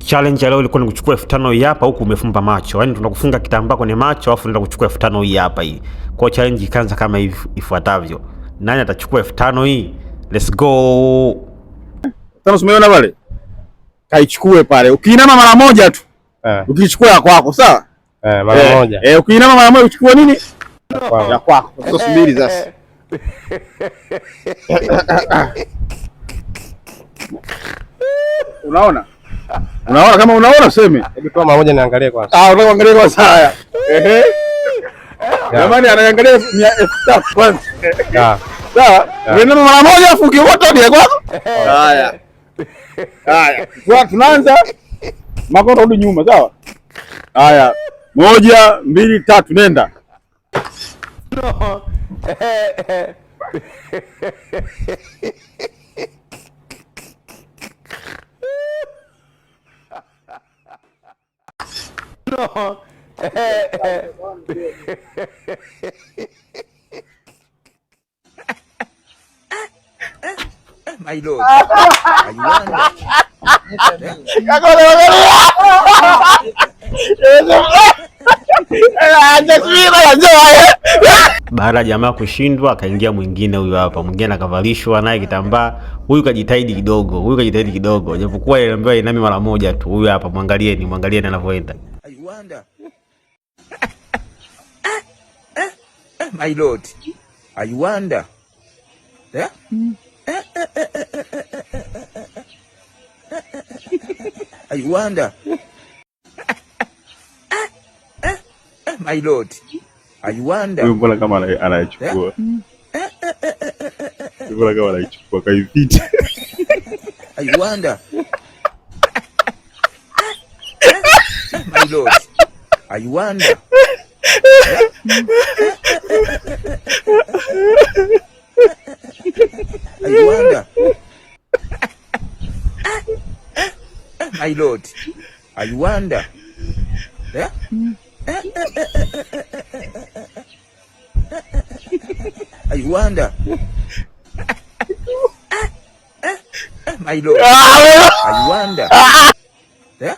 Challenge ya leo ilikuwa ni kuchukua 5000 hii hapa huku umefumba macho. Yaani tunakufunga kitambaa kwenye macho afu unaenda kuchukua 5000 hii hapa hii. Kwa challenge ikaanza kama hivi ifuatavyo. Nani atachukua 5000 hii? Let's go. Sasa umeona pale? Kaichukue pale. Ukiinama mara moja tu. Ukichukua ya kwako, sawa? Mara moja. Ukiinama mara moja uchukue nini? Ya kwako. Sasa subiri sasa. Unaona? Unaona kama unaona useme. Hebu toa mara moja niangalie kwanza. Unataka kuangalia kwanza haya. Jamani anaangalia 1000 kwanza. Sawa? Unainama mara moja afu ukiokota ndio kwako. Haya. Haya. Kwa tunaanza makoto rudi nyuma, sawa? Haya. 1 2 3 nenda. No. No. My lord. Baada ya jamaa kushindwa akaingia mwingine huyu hapa. Mwingine akavalishwa naye kitambaa. Huyu kajitahidi kidogo. Japokuwa aliambiwa inami mara moja tu. Huyu hapa mwangalieni anavyoenda. I wonder. My lord. I wonder. Yeah? I wonder. My lord. I wonder. Mbona kama anaichukua? Mbona kama anaichukua kaipita? I wonder. My lord. I wonder. I wonder. My lord. I wonder. Yeah? I wonder. My lord. I wonder. Yeah?